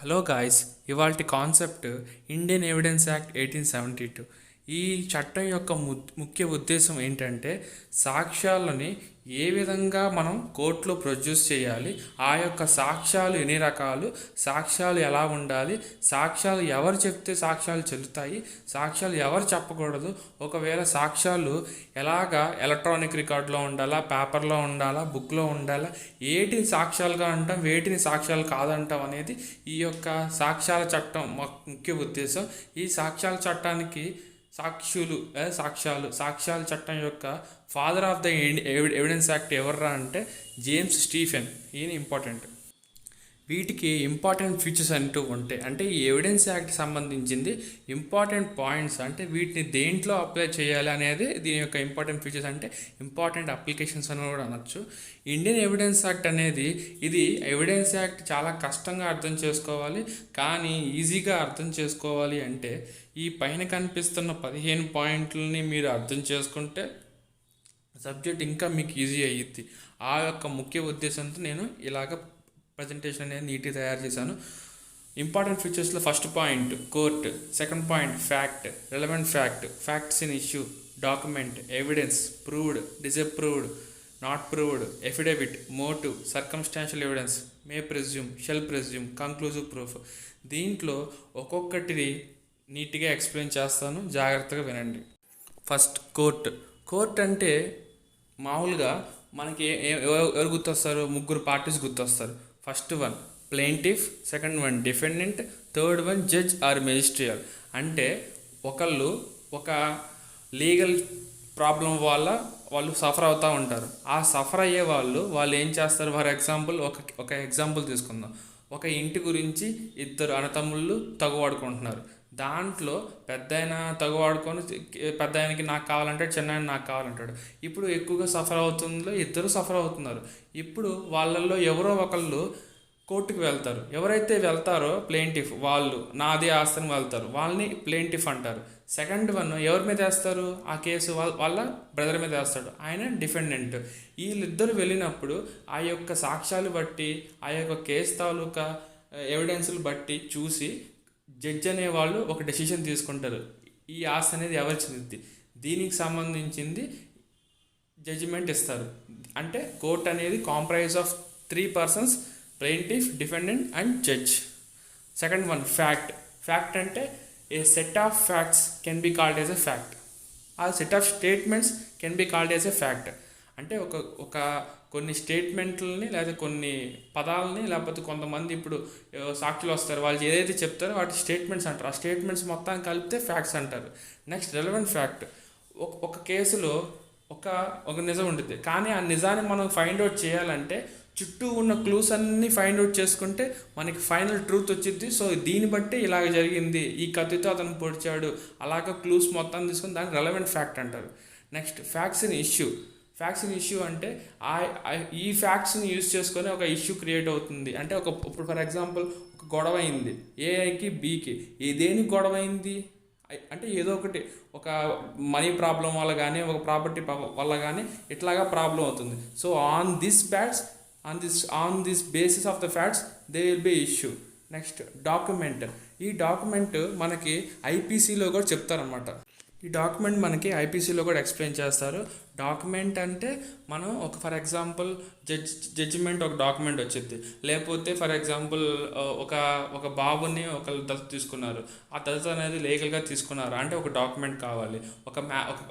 Hello guys, ఇవాల్టి concept Indian evidence act 1872. ఈ చట్టం యొక్క ముఖ్య ఉద్దేశం ఏంటంటే సాక్ష్యాలని ఏ విధంగా మనం కోర్టులో ప్రొడ్యూస్ చేయాలి, ఆ యొక్క సాక్ష్యాలు ఎన్ని రకాలు, సాక్ష్యాలు ఎలా ఉండాలి, సాక్ష్యాలు ఎవరు చెప్తే సాక్ష్యాలు చెల్లుతాయి, సాక్ష్యాలు ఎవరు చెప్పకూడదు, ఒకవేళ సాక్ష్యాలు ఎలాగా ఎలక్ట్రానిక్ రికార్డులో ఉండాలా, పేపర్లో ఉండాలా, బుక్లో ఉండాలా, ఏటిని సాక్ష్యాలుగా అంటాం, వేటిని సాక్ష్యాలు కాదంటాం అనేది ఈ యొక్క సాక్ష్యాల చట్టం ముఖ్య ఉద్దేశం. ఈ సాక్ష్యాల చట్టానికి సాక్ష్యాల చట్టం యొక్క father of the evidence act ఎవర్రా అంటే జేమ్స్ స్టీఫెన్. ఈయన ఇంపార్టెంట్. వీటికి ఇంపార్టెంట్ ఫీచర్స్ అంటూ ఉంటాయి. అంటే ఈ ఎవిడెన్స్ యాక్ట్ సంబంధించింది ఇంపార్టెంట్ పాయింట్స్, అంటే వీటిని దేంట్లో అప్లై చేయాలి అనేది దీని యొక్క ఇంపార్టెంట్ ఫీచర్స్, అంటే ఇంపార్టెంట్ అప్లికేషన్స్ అని కూడా అనొచ్చు. ఇండియన్ ఎవిడెన్స్ యాక్ట్ అనేది ఇది ఎవిడెన్స్ యాక్ట్ చాలా కష్టంగా అర్థం చేసుకోవాలి, కానీ ఈజీగా అర్థం చేసుకోవాలి అంటే ఈ పైన కనిపిస్తున్న 15 పాయింట్లని మీరు అర్థం చేసుకుంటే సబ్జెక్ట్ ఇంకా మీకు ఈజీ అయ్యిద్ది. ఆ యొక్క ముఖ్య ఉద్దేశంతో నేను ఇలాగ ప్రజెంటేషన్ అనేది నీట్గా తయారు చేశాను. ఇంపార్టెంట్ ఫీచర్స్లో first point court, second point fact, relevant fact, facts in issue, document, evidence, proved, disproved, not proved, affidavit, motive, circumstantial evidence, may presume, shall presume, conclusive proof. దీంట్లో ఒక్కొక్కటి నీట్గా ఎక్స్ప్లెయిన్ చేస్తాను, జాగ్రత్తగా వినండి. ఫస్ట్ కోర్ట్ అంటే మామూలుగా మనకి ఎవరు గుర్తొస్తారు? ముగ్గురు పార్టీస్ గుర్తొస్తారు. First one plaintiff, second one defendant, third one judge or magisterial. అంటే ఒకళ్ళు ఒక లీగల్ ప్రాబ్లం వల్ల వాళ్ళు సఫర్ అవుతూ ఉంటారు. ఆ సఫర్ అయ్యే వాళ్ళు ఏం చేస్తారు? ఫర్ ఎగ్జాంపుల్ ఒక ఎగ్జాంపుల్ తీసుకుందాం. ఒక ఇంటి గురించి ఇద్దరు అన్నతమ్ముళ్ళు తగువాడుకుంటున్నారు. దాంట్లో పెద్దాయన తగువాడుకొని పెద్దాయనకి నాకు కావాలంటాడు, చిన్నాయన నాకు కావాలంటాడు. ఇప్పుడు ఎక్కువగా సఫర్ అవుతుందో ఇద్దరు సఫర్ అవుతున్నారు. ఇప్పుడు వాళ్ళల్లో ఎవరో ఒకళ్ళు కోర్టుకు వెళ్తారు. ఎవరైతే వెళ్తారో ప్లెయింటిఫ్ వాళ్ళు నాది ఆస్తిని వెళ్తారు, వాళ్ళని ప్లెయింటిఫ్ అంటారు. సెకండ్ వన్ ఎవరి మీద వేస్తారు? ఆ కేసు వాళ్ళ బ్రదర్ మీద వేస్తాడు, ఆయన డిఫెండెంట్. వీళ్ళిద్దరు వెళ్ళినప్పుడు ఆ యొక్క సాక్ష్యాలు బట్టి, ఆ యొక్క కేసు తాలూకా ఎవిడెన్స్లు బట్టి చూసి జడ్జ్ అనేవాళ్ళు ఒక డెసిషన్ తీసుకుంటారు. ఈ ఆస్తి అనేది ఎవరు చెందింది, దీనికి సంబంధించింది జడ్జిమెంట్ ఇస్తారు. అంటే కోర్ట్ అనేది comprise of 3 persons: plaintiff, defendant and judge. Second one fact అంటే a set of facts can be called as a fact. ఆ set of statements can be called as a fact. అంటే ఒక కొన్ని స్టేట్మెంట్లని లేదా కొన్ని పదాలని, లేకపోతే కొంతమంది ఇప్పుడు సాక్షులు వస్తారు, వాళ్ళు ఏదైతే చెప్తారో వాటి స్టేట్మెంట్స్ అంటారు. ఆ స్టేట్మెంట్స్ మొత్తం కలిపితే ఫ్యాక్ట్స్ అంటారు. Next relevant fact. ఒక కేసులో ఒక నిజం ఉంటుంది, కానీ ఆ నిజాన్ని మనం ఫైండ్ అవుట్ చేయాలంటే చుట్టూ ఉన్న క్లూస్ అన్నీ ఫైండ్ అవుట్ చేసుకుంటే మనకి ఫైనల్ ట్రూత్ వచ్చింది. సో దీన్ని బట్టి ఇలాగ జరిగింది, ఈ కత్తితో అతను పొడిచాడు, అలాగ క్లూస్ మొత్తం తీసుకుని దాన్ని రెలవెంట్ ఫ్యాక్ట్ అంటారు. నెక్స్ట్ ఫ్యాక్ట్స్ ఇన్ ఇష్యూ అంటే ఈ ఫ్యాక్ట్స్ని యూజ్ చేసుకొని ఒక ఇష్యూ క్రియేట్ అవుతుంది. అంటే ఇప్పుడు ఫర్ ఎగ్జాంపుల్ ఒక గొడవ అయింది ఏఐకి బీకి. దేనికి గొడవ అయింది అంటే ఏదో ఒకటి, ఒక మనీ ప్రాబ్లం వల్ల కానీ, ఒక ప్రాపర్టీ వల్ల కానీ ఇట్లాగా ప్రాబ్లం అవుతుంది. So on this basis of the facts they will be issue. Next document. ఈ డాక్యుమెంట్ మనకి ఐపీసీలో కూడా చెప్తారనమాట. ఈ డాక్యుమెంట్ మనకి ఐపీసీలో కూడా ఎక్స్ప్లెయిన్ చేస్తారు. డాక్యుమెంట్ అంటే మనం ఫర్ ఎగ్జాంపుల్ జడ్జిమెంట్ ఒక డాక్యుమెంట్ వచ్చింది, లేకపోతే ఫర్ ఎగ్జాంపుల్ ఒక బాబుని ఒకళ్ళు దత్తత తీసుకున్నారు, ఆ దత్తత అనేది లీగల్గా తీసుకున్నారు అంటే ఒక డాక్యుమెంట్ కావాలి.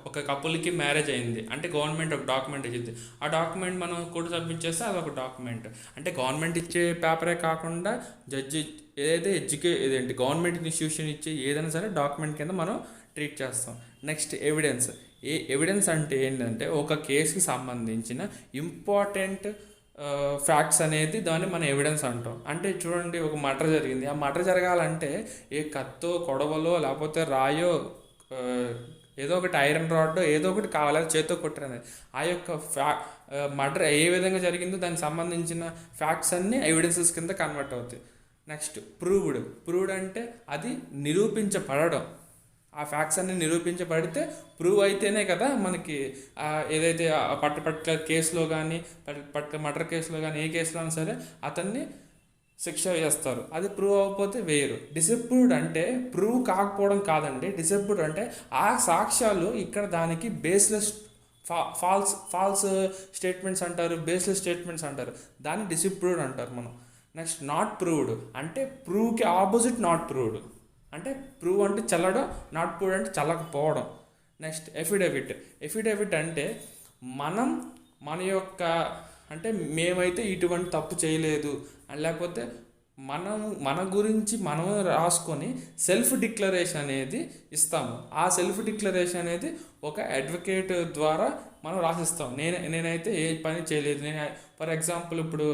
ఒక కపుల్కి మ్యారేజ్ అయింది అంటే గవర్నమెంట్ ఒక డాక్యుమెంట్ ఇచ్చింది, ఆ డాక్యుమెంట్ మనం కోర్టు సబ్మిట్ చేస్తే అది ఒక డాక్యుమెంట్. అంటే గవర్నమెంట్ ఇచ్చే పేపరే కాకుండా జడ్జి ఏదేంటి గవర్నమెంట్ ఇన్స్టిట్యూషన్ ఇచ్చే ఏదైనా సరే డాక్యుమెంట్ కింద మనం ట్రీట్ చేస్తాం. నెక్స్ట్ ఎవిడెన్స్ అంటే ఏంటంటే ఒక కేసుకి సంబంధించిన ఇంపార్టెంట్ ఫ్యాక్ట్స్ అనేది దాన్ని మనం ఎవిడెన్స్ అంటాం. అంటే చూడండి, ఒక మర్డర్ జరిగింది, ఆ మర్డర్ జరగాలంటే ఏ కత్తో, కొడవలో, లేకపోతే రాయో, ఏదో ఒకటి ఐరన్ రాడ్డో ఏదో ఒకటి కావాలి, అది చేత్తో కొట్టరనేది. ఆ యొక్క మర్డర్ ఏ విధంగా జరిగిందో దానికి సంబంధించిన ఫ్యాక్ట్స్ అన్నీ ఎవిడెన్సెస్ కింద కన్వర్ట్ అవుతాయి. నెక్స్ట్ ప్రూవ్డ్ అంటే అది నిరూపించబడడం. ఆ ఫ్యాక్ట్స్ అన్ని నిరూపించబడితే ప్రూవ్ అయితేనే కదా మనకి ఏదైతే పర్టికులర్ కేసులో కానీ, పర్టికులర్ మర్డర్ కేసులో కానీ, ఏ కేసులో అయినా సరే అతన్ని శిక్ష వేస్తారు. అది ప్రూవ్ అవ్వకపోతే వేయరు. డిసప్రూవ్డ్ అంటే ప్రూవ్ కాకపోవడం కాదండి. డిసప్రూవ్డ్ అంటే ఆ సాక్ష్యాలు ఇక్కడ దానికి బేస్లెస్, ఫాల్స్ స్టేట్మెంట్స్ అంటారు, బేస్లెస్ స్టేట్మెంట్స్ అంటారు. దాన్ని డిసప్రూవ్డ్ అంటారు మనం. నెక్స్ట్ నాట్ ప్రూవ్డ్ అంటే ప్రూవ్కి ఆపోజిట్ నాట్ ప్రూవ్డ్. అంటే ప్రూవ్ అంటే చల్లడం, నాట్ ప్రూవ్డ్ అంటే చల్లకపోవడం. నెక్స్ట్ ఎఫిడేవిట్ అంటే మనం మన అంటే మేమైతే ఇటువంటి తప్పు చేయలేదు లేకపోతే మన గురించి మనం రాసుకొని సెల్ఫ్ డిక్లరేషన్ అనేది ఇస్తాము. ఆ సెల్ఫ్ డిక్లరేషన్ అనేది ఒక అడ్వకేట్ ద్వారా మనం రాసిస్తాం. నేనైతే ఏ పని చేయలేదు. ఫర్ ఎగ్జాంపుల్ ఇప్పుడు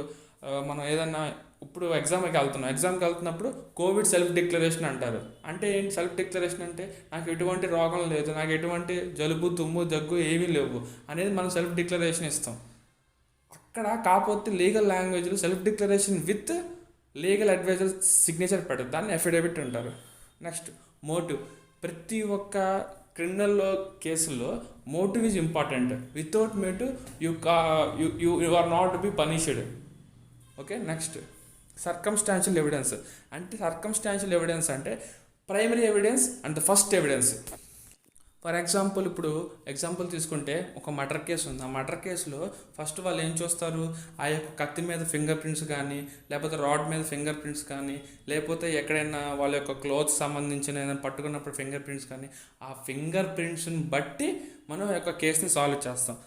మనం ఏదన్నా ఇప్పుడు ఎగ్జామ్కి వెళ్తున్నప్పుడు కోవిడ్ సెల్ఫ్ డిక్లరేషన్ అంటారు. అంటే ఏంటి సెల్ఫ్ డిక్లరేషన్ అంటే? నాకు ఎటువంటి రోగం లేదు, నాకు ఎటువంటి జలుబు తుమ్ము దగ్గు ఏమీ లేవు అనేది మనం సెల్ఫ్ డిక్లరేషన్ ఇస్తాం. అక్కడ కాకపోతే లీగల్ లాంగ్వేజ్లో self declaration with legal advisor signature పెట్టదు, దాన్ని అఫిడవిట్ అంటారు. Next motive. ప్రతి ఒక్క క్రిమినల్ కేసులో motive is important. Without motive you are not be punished. Okay. Next circumstantial evidence అంటే primary evidence and the first evidence. For example ఇప్పుడు example తీసుకుంటే ఒక మర్డర్ కేసు ఉంది. ఆ మర్డర్ కేసులో ఫస్ట్ వాళ్ళు ఏం చూస్తారు? ఆ యొక్క కత్తి మీద ఫింగర్ ప్రింట్స్ కానీ, లేకపోతే రాడ్ మీద ఫింగర్ ప్రింట్స్ కానీ, లేకపోతే ఎక్కడైనా వాళ్ళ యొక్క క్లోత్స్ సంబంధించిన ఏదైనా పట్టుకున్నప్పుడు ఫింగర్ ప్రింట్స్ కానీ, ఆ ఫింగర్ ప్రింట్స్ని బట్టి మనం యొక్క కేసుని సాల్వ్ చేస్తాం.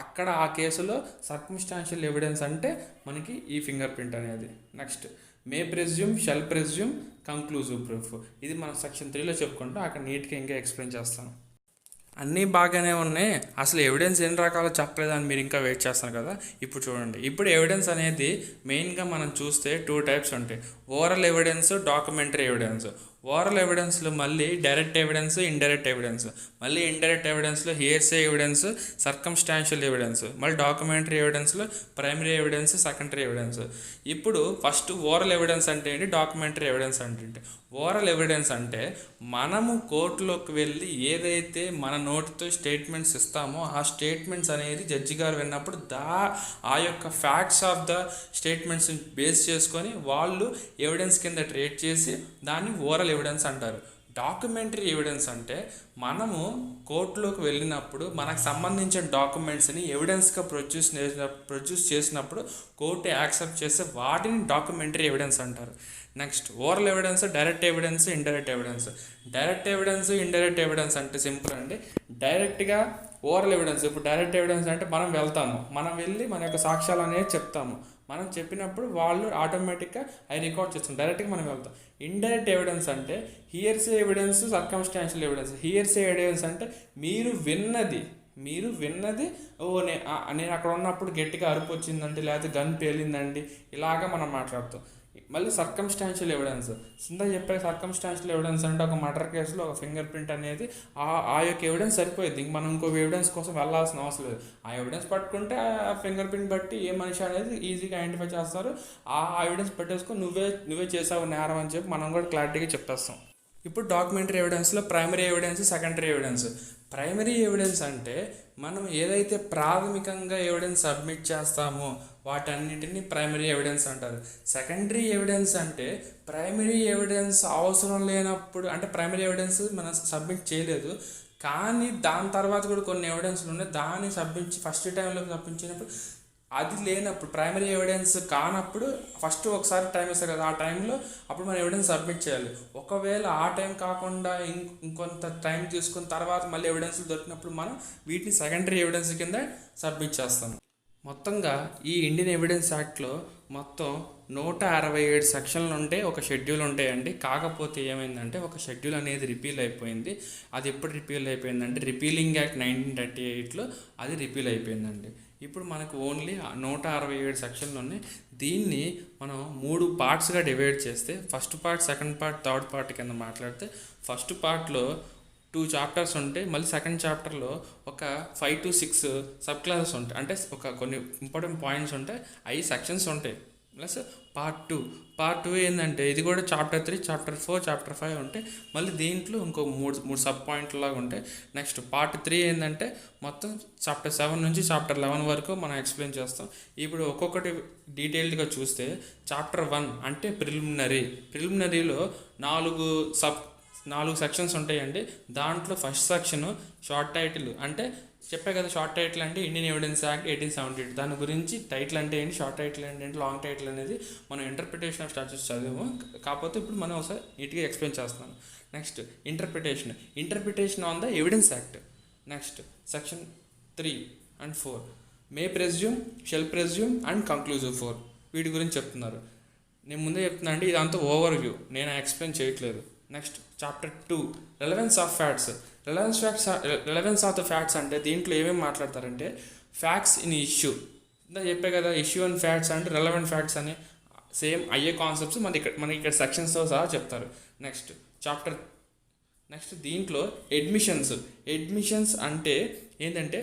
అక్కడ ఆ కేసులో సర్కమ్స్టాన్షియల్ ఎవిడెన్స్ అంటే మనకి ఈ ఫింగర్ ప్రింట్ అనేది. Next may presume, shall presume, conclusive proof. ఇది మనం సెక్షన్ 3లో చెప్పుకుంటాం. అక్కడ నీట్గా ఇంకా ఎక్స్ప్లెయిన్ చేస్తాను. అన్నీ బాగానే ఉన్నాయి, అసలు ఎవిడెన్స్ ఎన్ని రకాలో చెప్పలేదని మీరు ఇంకా వెయిట్ చేస్తారు కదా. ఇప్పుడు చూడండి. ఇప్పుడు ఎవిడెన్స్ అనేది మెయిన్గా మనం చూస్తే 2 టైప్స్ ఉంటాయి. Oral evidence, documentary evidence. Oral ఎవిడెన్స్లో మళ్ళీ డైరెక్ట్ ఎవిడెన్స్, ఇండైరెక్ట్ ఎవిడెన్స్. మళ్ళీ ఇండైరెక్ట్ ఎవిడెన్స్లో హియర్సే ఎవిడెన్స్, సర్కమ్స్టాన్షియల్ ఎవిడెన్స్. మళ్ళీ డాక్యుమెంటరీ ఎవిడెన్స్లో ప్రైమరీ ఎవిడెన్స్, సెకండరీ ఎవిడెన్స్. ఇప్పుడు ఫస్ట్ ఓరల్ ఎవిడెన్స్ అంటే ఏంటి, డాక్యుమెంటరీ ఎవిడెన్స్ అంటే ఓరల్ ఎవిడెన్స్ అంటే మనము కోర్టులోకి వెళ్ళి ఏదైతే మన నోటితో స్టేట్మెంట్స్ ఇస్తామో ఆ స్టేట్మెంట్స్ అనేది జడ్జి గారు విన్నప్పుడు ఆ యొక్క facts of the statements base చేసుకొని వాళ్ళు ఎవిడెన్స్ కింద ట్రీట్ చేసి దాన్ని ఓరల్ ఎవిడెన్స్ అంటారు. డాక్యుమెంటరీ ఎవిడెన్స్ అంటే మనము కోర్టులోకి వెళ్ళినప్పుడు మనకు సంబంధించిన డాక్యుమెంట్స్ని ఎవిడెన్స్గా ప్రొడ్యూస్ చేసినప్పుడు కోర్టు యాక్సెప్ట్ చేస్తే వాటిని డాక్యుమెంటరీ ఎవిడెన్స్ అంటారు. Next oral evidence, direct evidence, indirect evidence. Direct evidence, indirect evidence అంటే సింపుల్ అండి. డైరెక్ట్గా ఓరల్ ఎవిడెన్స్. ఇప్పుడు డైరెక్ట్ ఎవిడెన్స్ అంటే మనం వెళ్ళి మన యొక్క సాక్ష్యాలు అనేది చెప్తాము. మనం చెప్పినప్పుడు వాళ్ళు ఆటోమేటిక్గా అవి రికార్డ్ చేస్తాం. డైరెక్ట్గా మనం వెళ్తాం. ఇండైరెక్ట్ ఎవిడెన్స్ అంటే hearsay evidence, circumstantial evidence. Hearsay evidence అంటే మీరు విన్నది నేను అక్కడ ఉన్నప్పుడు గట్టిగా అరుపు వచ్చిందండి, లేకపోతే గన్ పేలిందండి, ఇలాగా మనం మాట్లాడుతాం. మళ్ళీ సర్కమ్స్టాన్షియల్ ఎవిడెన్స్. చెప్పే సర్కమ్స్టాన్షియల్ ఎవిడెన్స్ అంటే ఒక మర్డర్ కేసులో ఒక ఫింగర్ ప్రింట్ అనేది ఆ యొక్క ఎవిడెన్స్ సరిపోయింది. ఇంక మనం ఇంకో ఎవిడెన్స్ కోసం వెళ్ళాల్సిన అవసరం లేదు. ఆ ఎవిడెన్స్ పట్టుకుంటే ఆ ఫింగర్ ప్రింట్ బట్టి ఏ మనిషి అనేది ఈజీగా ఐడెంటిఫై చేస్తారు. ఆ ఎవిడెన్స్ పెట్టేసుకొని నువ్వే చేసావు నేరం అని చెప్పి మనం కూడా క్లారిటీగా చెప్పేస్తాం. ఇప్పుడు డాక్యుమెంటరీ ఎవిడెన్స్లో primary evidence, secondary evidence. Primary evidence అంటే మనం ఏదైతే ప్రాథమికంగా ఎవిడెన్స్ సబ్మిట్ చేస్తామో వాటన్నిటిని ప్రైమరీ ఎవిడెన్స్ అంటారు. సెకండరీ ఎవిడెన్స్ అంటే ప్రైమరీ ఎవిడెన్స్ అవసరం లేనప్పుడు, అంటే ప్రైమరీ ఎవిడెన్స్ మనం సబ్మిట్ చేయలేదు కానీ దాని తర్వాత కూడా కొన్ని ఎవిడెన్స్లు ఉన్నాయి, దాన్ని ఫస్ట్ టైంలో సబ్మిట్ అది లేనప్పుడు, ప్రైమరీ ఎవిడెన్స్ కానప్పుడు ఫస్ట్ ఒకసారి టైం ఇస్తారు కదా, ఆ టైంలో అప్పుడు మనం ఎవిడెన్స్ సబ్మిట్ చేయాలి. ఒకవేళ ఆ టైం కాకుండా ఇంకొంత టైం తీసుకున్న తర్వాత మళ్ళీ ఎవిడెన్స్లు దొరికినప్పుడు మనం వీటిని సెకండరీ ఎవిడెన్స్ కింద సబ్మిట్ చేస్తాం. మొత్తంగా ఈ ఇండియన్ ఎవిడెన్స్ యాక్ట్లో మొత్తం 167 సెక్షన్లు ఉంటే ఒక షెడ్యూల్ ఉంటాయండి. కాకపోతే ఏమైందంటే ఒక షెడ్యూల్ అనేది రిపీల్ అయిపోయింది. అది ఎప్పుడు రిపీల్ అయిపోయిందంటే రిపీలింగ్ యాక్ట్ 1938లో అది రిపీల్ అయిపోయిందండి. ఇప్పుడు మనకు ఓన్లీ 167 సెక్షన్లు ఉన్నాయి. దీన్ని మనం 3 పార్ట్స్గా డివైడ్ చేస్తే first part, second part, third part కింద మాట్లాడితే ఫస్ట్ పార్ట్లో 2 చాప్టర్స్ ఉంటాయి. మళ్ళీ సెకండ్ చాప్టర్లో ఒక 5 to 6 సబ్ క్లాసెస్ ఉంటాయి. అంటే కొన్ని ఇంపార్టెంట్ పాయింట్స్ ఉంటాయి, 5 సెక్షన్స్ ఉంటాయి. ప్లస్ పార్ట్ టూ ఏంటంటే ఇది కూడా చాప్టర్ 3, చాప్టర్ 4, చాప్టర్ 5 ఉంటాయి. మళ్ళీ దీంట్లో ఇంకో మూడు మూడు సబ్ పాయింట్లు లాగా ఉంటాయి. నెక్స్ట్ పార్ట్ 3 ఏంటంటే మొత్తం చాప్టర్ 7 నుంచి చాప్టర్ 11 వరకు మనం ఎక్స్ప్లెయిన్ చేస్తాం. ఇప్పుడు ఒక్కొక్కటి డీటెయిల్డ్గా చూస్తే చాప్టర్ 1 అంటే ప్రిలిమినరీలో నాలుగు సెక్షన్స్ ఉంటాయండి. దాంట్లో ఫస్ట్ సెక్షన్ షార్ట్ టైటిల్, అంటే చెప్పే కదా షార్ట్ టైటిల్ అంటే ఇండియన్ ఎవిడెన్స్ యాక్ట్ 1878. దాని గురించి టైటిల్ అంటే ఏంటి, షార్ట్ టైటిల్ అంటే ఏంటి, లాంగ్ టైటిల్ అనేది మనం ఇంటర్ప్రిటేషన్ ఆఫ్ స్టాట్యూట్స్ చదివాము. కాకపోతే ఇప్పుడు మనం ఒకసారి నీట్గా ఎక్స్ప్లెయిన్ చేస్తున్నాను. Next interpretation on the evidence act. Next section 3 and 4 may presume, shall presume and conclusive 4 వీటి గురించి చెప్తున్నారు. నేను ముందే చెప్తున్నా అండి, ఇదంతా ఓవర్ వ్యూ, నేను ఎక్స్ప్లెయిన్ చేయట్లేదు. Next chapter 2 relevance of facts. Relevance of the facts అంటే దీంట్లో ఏమేమి మాట్లాడతారంటే ఫ్యాక్ట్స్ ఇన్ ఇష్యూ. ఇందా చెప్పే కదా ఇష్యూ అండ్ ఫ్యాక్ట్స్ అంటే రిలవెంట్ ఫ్యాక్ట్స్ అని సేమ్ అయ్యే కాన్సెప్ట్స్ మనకి ఇక్కడ సెక్షన్స్తో సహా చెప్తారు. నెక్స్ట్ దీంట్లో అడ్మిషన్స్ అంటే ఏంటంటే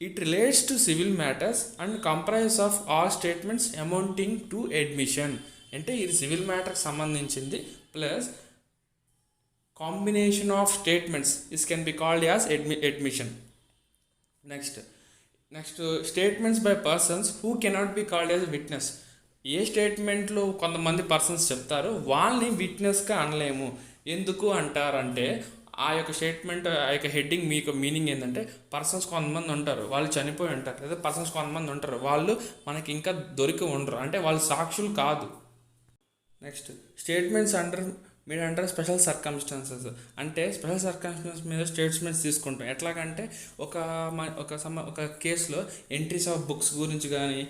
it relates to civil matters and comprise of all statements amounting to admission. అంటే ఇది సివిల్ మ్యాటర్కి సంబంధించింది plus combination of statements is can be called as admission. Next statements by persons who cannot be called as witness. ఏ స్టేట్మెంట్లో కొంతమంది persons చెప్తారో వాళ్ళని విట్నెస్గా అనలేము. ఎందుకు అంటారంటే ఆ యొక్క స్టేట్మెంట్ ఆ యొక్క హెడ్డింగ్ మీకు మీనింగ్ ఏంటంటే పర్సన్స్ కొంతమంది ఉంటారు, వాళ్ళు చనిపోయి ఉంటారు, లేదా పర్సన్స్ కొంతమంది ఉంటారు, వాళ్ళు మనకి ఇంకా దొరికి ఉండరు, అంటే వాళ్ళు సాక్షులు కాదు. Next statements under special circumstances. అంటే స్పెషల్ సర్కమ్స్టాన్స్ మీద స్టేట్మెంట్స్ తీసుకుంటాం. ఎట్లాగంటే ఒక కేసులో ఎంట్రీస్ ఆఫ్ బుక్స్ గురించి కానీ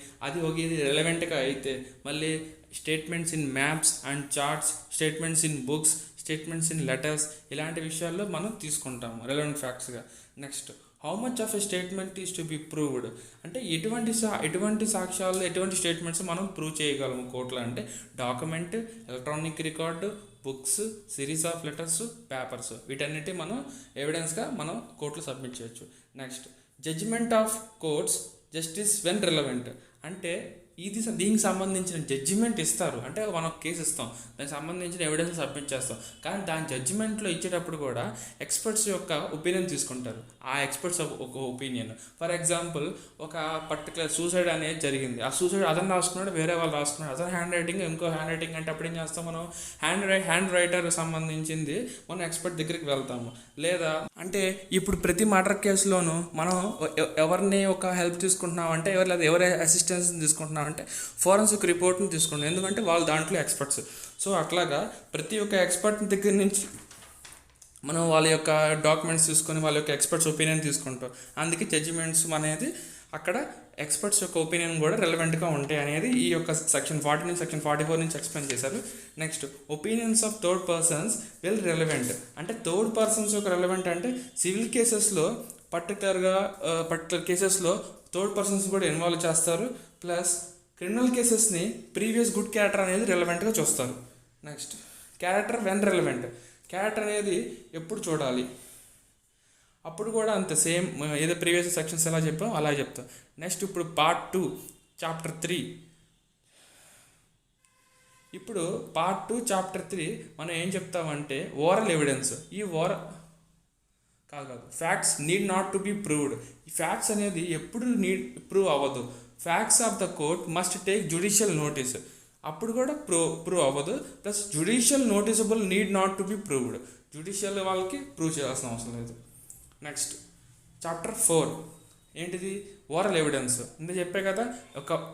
ఇది రెలవెంట్గా అయితే మళ్ళీ statements in maps and charts, statements in books, statements in letters, ఇలాంటి విషయాల్లో మనం తీసుకుంటాము రెలవెంట్ ఫ్యాక్ట్స్గా. Next how much of a statement is to be proved. అంటే ఎటువంటి సాక్ష్యాలు, ఎటువంటి స్టేట్మెంట్స్ మనం ప్రూవ్ చేయగలము కోర్టులో అంటే document, electronic record, books, series of letters, papers, వీటన్నిటి మనం ఎవిడెన్స్గా మనం కోర్టులో సబ్మిట్ చేయొచ్చు. Next judgment of courts justice when relevant. అంటే దీనికి సంబంధించిన జడ్జిమెంట్ ఇస్తారు, అంటే మనం కేసు ఇస్తాం, దానికి సంబంధించిన ఎవిడెన్స్ సబ్మిట్ చేస్తాం, కానీ దాని జడ్జిమెంట్లో ఇచ్చేటప్పుడు కూడా ఎక్స్పర్ట్స్ యొక్క ఒపీనియన్ తీసుకుంటారు. ఆ ఎక్స్పర్ట్స్ ఒక ఒపీనియన్, ఫర్ ఎగ్జాంపుల్ ఒక పర్టికులర్ సూసైడ్ అనేది జరిగింది, ఆ సూసైడ్ అతను రాసుకున్నాడు, వేరే వాళ్ళు రాసుకున్నాడు, అతను హ్యాండ్ రైటింగ్, ఇంకో హ్యాండ్ రైటింగ్, అంటే అప్పుడు ఏం చేస్తాం మనం హ్యాండ్ రైటర్ సంబంధించింది మనం ఎక్స్పర్ట్ దగ్గరికి వెళ్తాము. లేదా అంటే ఇప్పుడు ప్రతి మర్డర్ కేసులోనూ మనం ఎవరిని ఒక హెల్ప్ తీసుకుంటున్నాం అంటే ఎవరి అసిస్టెన్స్ తీసుకుంటున్నాం అంటే ఫోరెన్సిక్ రిపోర్ట్ని తీసుకుంటాం, ఎందుకంటే వాళ్ళు దాంట్లో ఎక్స్పర్ట్స్. సో అట్లాగా ప్రతి ఒక్క ఎక్స్పర్ట్ దగ్గర నుంచి మనం వాళ్ళ యొక్క డాక్యుమెంట్స్ తీసుకొని వాళ్ళ యొక్క ఎక్స్పర్ట్స్ ఒపీనియన్ తీసుకుంటాం. అందుకే జడ్జిమెంట్స్ అనేది అక్కడ ఎక్స్పర్ట్స్ యొక్క ఒపీనియన్ కూడా రెలవెంట్గా ఉంటాయి అనేది ఈ యొక్క సెక్షన్ 40 నుంచి సెక్షన్ 44 నుంచి ఎక్స్ప్లెయిన్ చేశారు. Next opinions of third persons well relevant. అంటే థర్డ్ పర్సన్స్ యొక్క రెలవెంట్ అంటే సివిల్ కేసెస్లో పర్టికులర్ కేసెస్లో థర్డ్ పర్సన్స్ కూడా ఇన్వాల్వ్ చేస్తారు, ప్లస్ క్రిమినల్ కేసెస్ని ప్రీవియస్ గుడ్ క్యారెక్టర్ అనేది రెలవెంట్గా చూస్తారు. Next character when relevant. Character అనేది ఎప్పుడు చూడాలి, అప్పుడు కూడా అంత సేమ్ ఏదో ప్రీవియస్ సెక్షన్స్ ఎలా చెప్పాం అలా చెప్తాం. నెక్స్ట్ ఇప్పుడు పార్ట్ 2 చాప్టర్ 3. ఇప్పుడు పార్ట్ 2 చాప్టర్ 3 మనం ఏం చెప్తామంటే ఓరల్ ఎవిడెన్స్. ఈ కాదు facts need not to be proved. ఈ ఫ్యాక్ట్స్ అనేది ఎప్పుడు ప్రూవ్ అవ్వదు. Facts of the court must take judicial notice, అప్పుడు కూడా ప్రూవ్ అవ్వదు. Plus judicial noticeable need not to be proved. Judicial వాళ్ళకి ప్రూవ్ చేయాల్సిన అవసరం లేదు. నెక్స్ట్ చాప్టర్ 4 ఏంటిది ఓరల్ ఎవిడెన్స్. ఇంత చెప్పే కదా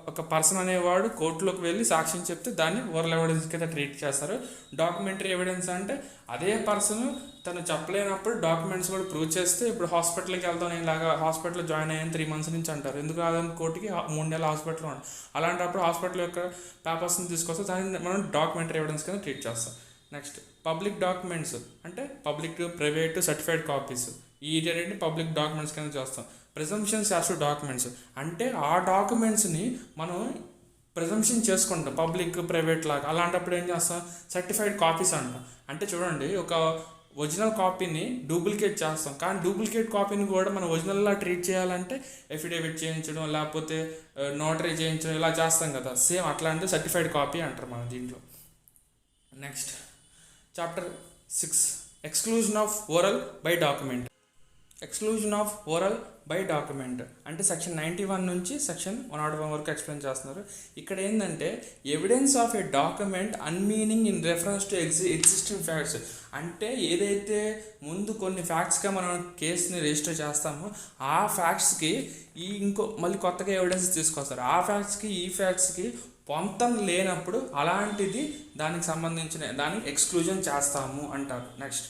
ఒక పర్సన్ అనేవాడు కోర్టులోకి వెళ్ళి సాక్ష్యం చెప్తే దాన్ని ఓరల్ ఎవిడెన్స్ కింద ట్రీట్ చేస్తారు. డాక్యుమెంటరీ ఎవిడెన్స్ అంటే అదే పర్సన్ తను చెప్పలేనప్పుడు డాక్యుమెంట్స్ కూడా ప్రూవ్ చేస్తే, ఇప్పుడు హాస్పిటల్కి వెళ్తాం, నేను ఇలాగా హాస్పిటల్లో జాయిన్ అయ్యాను 3 months నుంచి అంటారు, ఎందుకు రాదని కోర్టుకి 3 నెలలు హాస్పిటల్లో ఉంటాం. అలాంటప్పుడు హాస్పిటల్ యొక్క పేపర్స్ని తీసుకొస్తే దాన్ని మనం డాక్యుమెంటరీ ఎవిడెన్స్ కింద ట్రీట్ చేస్తాం. నెక్స్ట్ పబ్లిక్ డాక్యుమెంట్స్ అంటే పబ్లిక్, ప్రైవేట్, సర్టిఫైడ్ కాపీస్, ఈ రెండింటిని పబ్లిక్ డాక్యుమెంట్స్ కింద చేస్తాం. ప్రిజంప్షన్స్ యాజ్ టు డాక్యుమెంట్స్ అంటే ఆ డాక్యుమెంట్స్ని మనం ప్రిజంప్షన్ చేసుకుంటాం పబ్లిక్, ప్రైవేట్ లాగా. అలాంటప్పుడు ఏం చేస్తాం సర్టిఫైడ్ కాపీస్ అంటాం. అంటే చూడండి ఒక ఒరిజినల్ కాపీని డూప్లికేట్ చేస్తాం, కానీ డూప్లికేట్ కాపీని కూడా మనం ఒరిజినల్లా ట్రీట్ చేయాలంటే ఎఫిడేవిట్ చేయించడం లేకపోతే నోటరీ చేయించడం ఇలా చేస్తాం కదా, సేమ్ అట్లాంటి సర్టిఫైడ్ కాపీ అంటారు మనం దీంట్లో. Next chapter 6 exclusion of oral by document. Exclusion of oral by document అంటే సెక్షన్ 91 నుంచి సెక్షన్ 101 వరకు ఎక్స్ప్లెయిన్ చేస్తున్నారు. ఇక్కడ ఏంటంటే evidence of a document unmeaning in reference to existing facts. అంటే ఏదైతే ముందు కొన్ని ఫ్యాక్ట్స్గా మనం కేసుని రిజిస్టర్ చేస్తామో ఆ ఫ్యాక్ట్స్కి మళ్ళీ కొత్తగా ఎవిడెన్స్ తీసుకొస్తారు. ఆ ఫ్యాక్ట్స్కి ఈ ఫ్యాక్ట్స్కి పొంతం లేనప్పుడు అలాంటిది దానికి సంబంధించిన దాన్ని ఎక్స్క్లూజన్ చేస్తాము అంటారు. నెక్స్ట్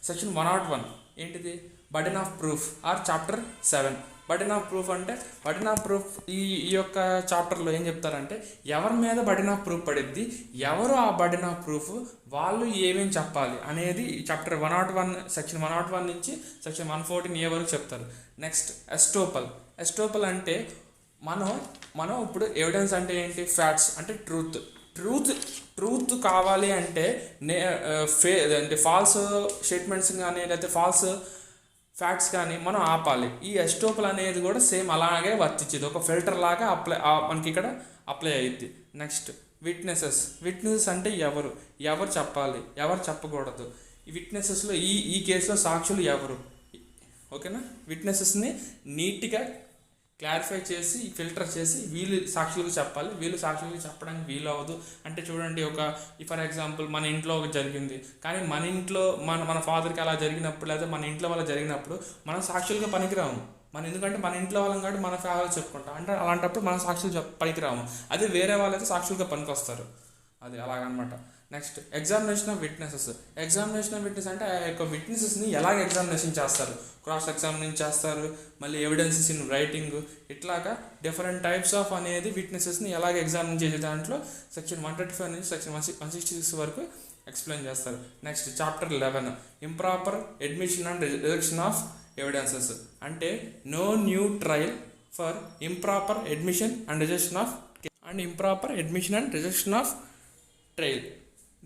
సెక్షన్ 101 ఏంటిది? Burden of proof are chapter 7. Burden of proof అంటే బర్డెన్ ఆఫ్ ప్రూఫ్ ఈ యొక్క చాప్టర్లో ఏం చెప్తారంటే ఎవరి మీద బర్డెన్ ఆఫ్ ప్రూఫ్ పడిద్ది, ఎవరు ఆ బర్డెన్ ఆఫ్ ప్రూఫ్, వాళ్ళు ఏమేమి చెప్పాలి అనేది చాప్టర్ 101 సెక్షన్ 101 నుంచి సెక్షన్ 114A వరకు చెప్తారు. నెక్స్ట్ ఎస్టోపల్ అంటే మనం ఇప్పుడు ఎవిడెన్స్ అంటే ఏంటి? ఫ్యాక్ట్స్ అంటే ట్రూత్ కావాలి అంటే అంటే ఫాల్స్ స్టేట్మెంట్స్ కానీ లేకపోతే ఫాల్స్ ఫ్యాక్ట్స్ కానీ మనం ఆపాలి. ఈ ఎస్టోపల్ అనేది కూడా సేమ్ అలాగే వర్తించేది, ఒక ఫిల్టర్ లాగా మనకి ఇక్కడ అప్లై అయ్యిద్ది. నెక్స్ట్ విట్నెసెస్ అంటే ఎవరు చెప్పాలి, ఎవరు చెప్పకూడదు. ఈ విట్నెసెస్లో ఈ కేసులో సాక్షులు ఎవరు, ఓకేనా? విట్నెసెస్ని నీట్గా క్లారిఫై చేసి ఫిల్టర్ చేసి వీళ్ళు సాక్షులకు చెప్పాలి, వీళ్ళు సాక్షులకు చెప్పడానికి వీలు అవ్వదు. అంటే చూడండి, ఫర్ ఎగ్జాంపుల్ మన ఇంట్లో ఒకటి జరిగింది, కానీ మన ఇంట్లో మన ఫాదర్కి అలా జరిగినప్పుడు లేదా మన ఇంట్లో వాళ్ళ జరిగినప్పుడు మనం సాక్షులుగా పనికిరాము. ఎందుకంటే మన ఇంట్లో వాళ్ళం కాబట్టి మన ఫేవర్ చెప్పుకుంటాం, అంటే అలాంటప్పుడు మన సాక్షులు పనికిరాము. అదే వేరే వాళ్ళైతే సాక్షులుగా పనికొస్తారు, అది అలాగనమాట. నెక్స్ట్ ఎగ్జామినేషన్ ఆఫ్ విట్నెసెస్ అంటే ఆ యొక్క విట్నెసెస్ని ఎలాగ ఎగ్జామినేషన్ చేస్తారు, క్రాస్ ఎగ్జామినేషన్ చేస్తారు, మళ్ళీ ఎవిడెన్సెస్ ఇన్ రైటింగ్, ఇట్లాగా డిఫరెంట్ టైప్స్ ఆఫ్ అనేది విట్నెసెస్ని ఎలాగ ఎగ్జామిన్ చేసే దాంట్లో సెక్షన్ 135 నుంచి సెక్షన్ 166 వరకు ఎక్స్ప్లెయిన్ చేస్తారు. Next chapter 11 improper admission and rejection of evidences అంటే no new trial for improper admission and rejection of trial.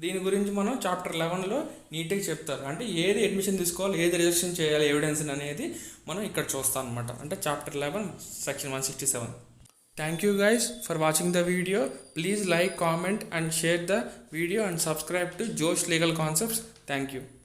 దీని గురించి మనం చాప్టర్ 11లో నీట్గా చెప్తారు. అంటే ఏది అడ్మిషన్ తీసుకోవాలి, ఏది రిజెక్షన్ చేయాలి ఎవిడెన్స్ అనేది మనం ఇక్కడ చూస్తాం అనమాట. అంటే chapter 11 section 167. Thank you guys for watching the video. Please like, comment and share the video and subscribe to జోష్ లీగల్ కాన్సెప్ట్స్. Thank you.